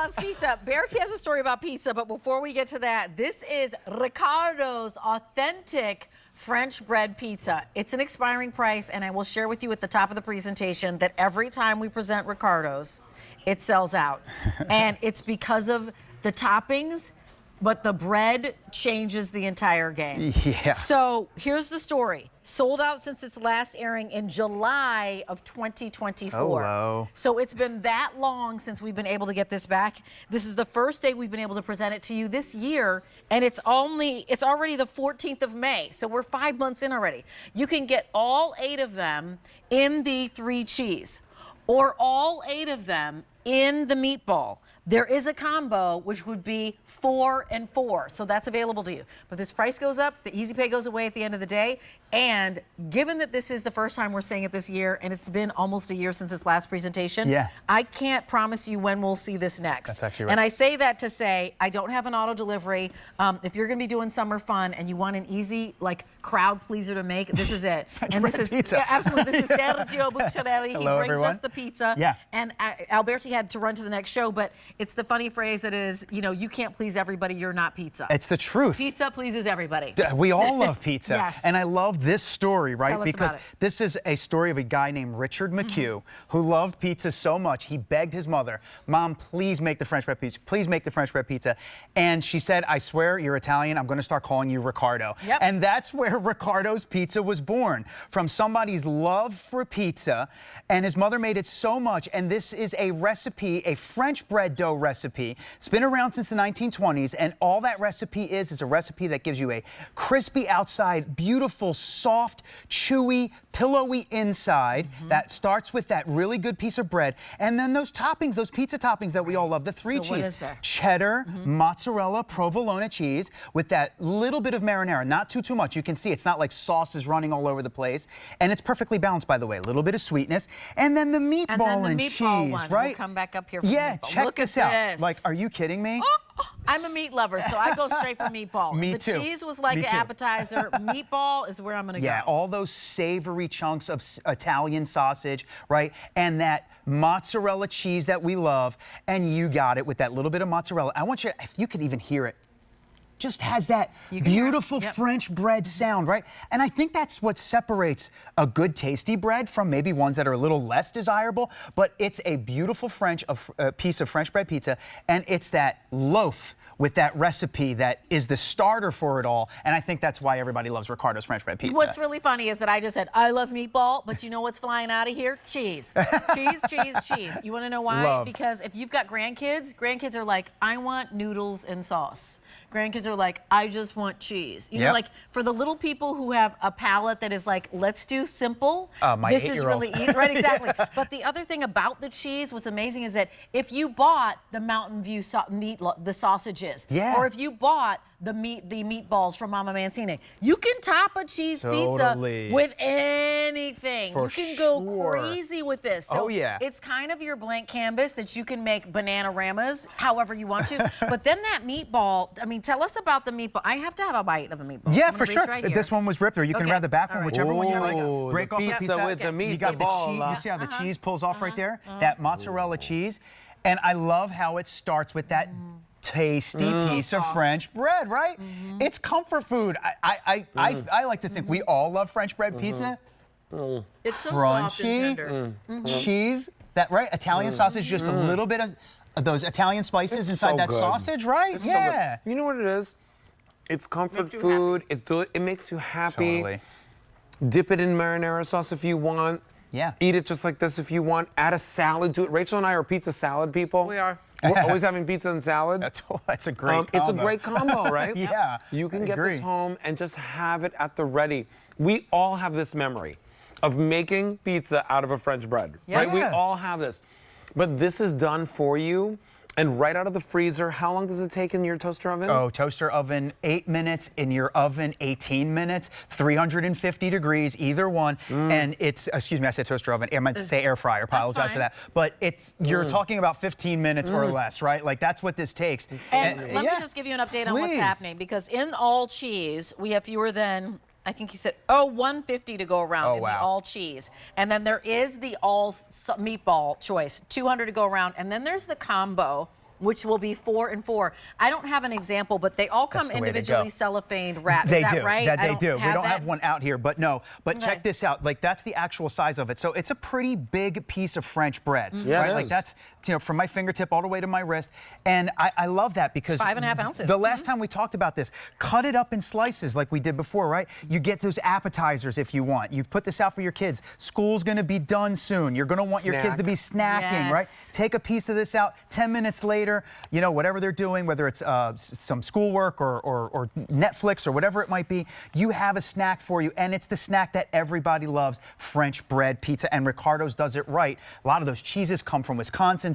loves pizza. Bertie has a story about pizza, but before we get to that, this is Riccardo's authentic French bread pizza. It's an expiring price, and I will share with you at the top of the presentation that every time we present Riccardo's, it sells out. And it's because of the toppings, but the bread changes the entire game. Yeah. So here's the story. Sold out since its last airing in July of 2024. Hello. So it's been that long since we've been able to get this back. This is the first day we've been able to present it to you this year, and it's already the 14th of May. So we're 5 months in already. You can get all 8 of them in the 3 cheese, or all 8 of them in the meatball. There is a combo which would be 4 and 4, so that's available to you. But this price goes up, the easy pay goes away at the end of the day, and given that this is the first time we're saying it this year, and it's been almost a year since its last presentation, I can't promise you when we'll see this next. That's actually right. And I say that to say, I don't have an auto delivery. If you're gonna be doing summer fun and you want an easy, like, crowd pleaser to make, this is it. And this is pizza. Yeah, absolutely, this is Sergio Bucciarelli. Hello, he brings everyone. us the pizza. Yeah. And Alberti had to run to the next show, but it's the funny phrase that is, you know, you can't please everybody, you're not pizza. It's the truth. Pizza pleases everybody. We all love pizza. Yes. And I love this story, right? Tell us because about it. this is a story of a guy named Richard McHugh who loved pizza so much, he begged his mother, Mom, please make the French bread pizza. Please make the French bread pizza. And she said, I swear you're Italian, I'm going to start calling you Riccardo. Yep. And that's where Riccardo's Pizza was born, from somebody's love for pizza. And his mother made it so much. And this is a recipe, a French bread dough recipe. It's been around since the 1920s. And all that recipe is a recipe that gives you a crispy outside, beautiful, soft, chewy, pillowy inside that starts with that really good piece of bread. And then those toppings, those pizza toppings that we all love, the 3 cheese. So what is there? Cheddar, mozzarella, provolone cheese with that little bit of marinara, not too much. You can see it's not like sauce is running all over the place. And it's perfectly balanced, by the way. A little bit of sweetness. And then the meatball and cheese, one. right? We'll come back up here for Yeah, meatball. check Look this at out. this. Like, are you kidding me? I'm a meat lover, so I go straight for meatball. Me the too. cheese was like Me an too. appetizer. Meatball is where I'm gonna Yeah, go. all those savory chunks of Italian sausage, right? And that mozzarella cheese that we love. And you got it with that little bit of mozzarella. I want you, if you could even hear it, just has that beautiful French bread sound, right? And I think that's what separates a good tasty bread from maybe ones that are a little less desirable, but it's a beautiful piece of French bread pizza, and it's that loaf with that recipe that is the starter for it all, and I think that's why everybody loves Riccardo's French bread pizza. What's really funny is that I just said, I love meatball, but you know what's flying out of here? Cheese. Cheese, cheese, cheese. You wanna know why? Love. Because if you've got grandkids are like, I want noodles and sauce. Grandkids are like, I just want cheese. You know, like for the little people who have a palate that is like, let's do simple, this is really easy, right? Exactly. But the other thing about the cheese, what's amazing is that if you bought the Mountain View the sausages, or if you bought the meatballs from Mama Mancini, you can top a cheese pizza with anything. You can go crazy with this. So it's kind of your blank canvas that you can make banana-ramas however you want to. But then that meatball, I mean, tell us about the meatball. I have to have a bite of the meatball. Yeah, so for sure. right This one was ripped, or you can grab the back one, whichever one you like. Break off the pizza with the meat, You got the ball. cheese. You see how the cheese pulls off right there? That mozzarella cheese. And I love how it starts with that tasty piece of French bread, right? It's comfort food. I like to think we all love French bread pizza. It's so crunchy, soft and tender. cheese, that right? Italian sausage, just a little bit of those Italian spices inside that sausage, right? It's so good. You know what it is? It's comfort food. It makes you happy. Totally. Dip it in marinara sauce if you want. Yeah. Eat it just like this if you want. Add a salad to it. Rachel and I are pizza salad people. We are. We're always having pizza and salad. That's a great combo. It's a great combo, right? Yeah. You can get this home and just have it at the ready. We all have this memory of making pizza out of a French bread, right? We all have this. But this is done for you. And right out of the freezer, how long does it take in your toaster oven? Oh, toaster oven, 8 minutes. In your oven, 18 minutes. 350 degrees, either one. And it's, excuse me, I said toaster oven. I meant to say air fryer. Apologize for that. But it's, you're talking about 15 minutes or less, right? Like, that's what this takes. And let me just give you an update on what's happening. Because in all cheese, we have fewer than, I think he said, 150 to go around in the all cheese. And then there is the all meatball choice, 200 to go around. And then there's the combo, which will be 4 and 4. I don't have an example, but they all come individually cellophane wrapped. They Is that do. right? That they do. We don't have one out here, but no. But check this out. Like, that's the actual size of it. So it's a pretty big piece of French bread. Yeah, right? it Like, is. that's, you know, from my fingertip all the way to my wrist. And I love that because it's 5.5 ounces. The last time we talked about this, cut it up in slices like we did before, right? You get those appetizers if you want. You put this out for your kids. School's going to be done soon. You're going to want your kids to be snacking, right? Take a piece of this out. 10 minutes later, you know, whatever they're doing, whether it's some schoolwork or Netflix or whatever it might be, you have a snack for you, and it's the snack that everybody loves, French bread pizza, and Riccardo's does it right. A lot of those cheeses come from Wisconsin,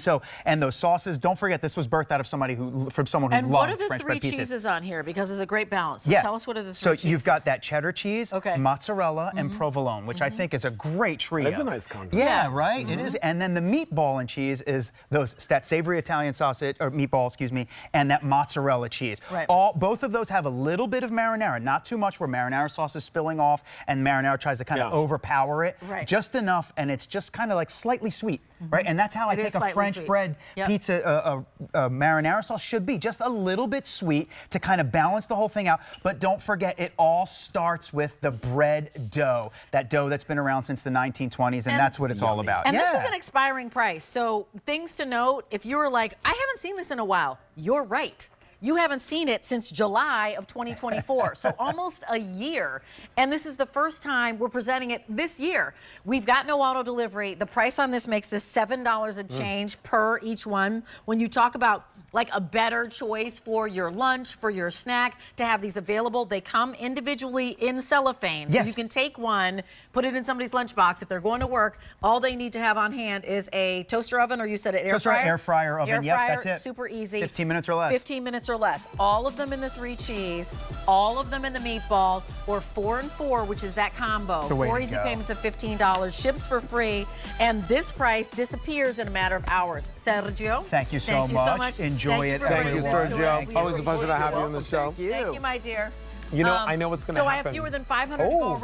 and those sauces, don't forget, this was birthed out of someone who loves French bread pizza. And what are the 3 cheeses on here? Because it's a great balance. So tell us what are the 3 cheeses. So you've got that cheddar cheese, mozzarella, and provolone, which I think is a great trio. It's a nice combo. Yeah, right? It is. And then the meatball and cheese is that savory Italian sausage, or meatball, excuse me, and that mozzarella cheese. Right. Both of those have a little bit of marinara, not too much where marinara sauce is spilling off and marinara tries to kind of overpower it. Right. Just enough, and it's just kind of like slightly sweet, right? And that's how I think a French bread pizza marinara sauce should be. Just a little bit sweet to kind of balance the whole thing out. But don't forget, it all starts with the bread dough. That dough that's been around since the 1920s, and that's what it's all about. And this is an expiring price. So things to note, if you were like, I haven't seen this in a while, you're right. You haven't seen it since July of 2024, so almost a year. And this is the first time we're presenting it this year. We've got no auto delivery. The price on this makes this $7 and change per each one. When you talk about like a better choice for your lunch, for your snack, to have these available, they come individually in cellophane. Yes. So you can take one, put it in somebody's lunchbox. If they're going to work, all they need to have on hand is a toaster oven, or you said it, air fryer? Air fryer oven, Air fryer, that's it. super easy. 15 minutes or less. 15 minutes or less. All of them in the 3 cheese, all of them in the meatball, or 4 and 4, which is that combo. 4 easy payments of $15, ships for free, and this price disappears in a matter of hours. Sergio, thank you so much. Enjoy it. Thank you, Sergio. Always a pleasure to have you on the show. Thank you, my dear. You know, I know what's going to happen. So I have fewer than 500 to go around.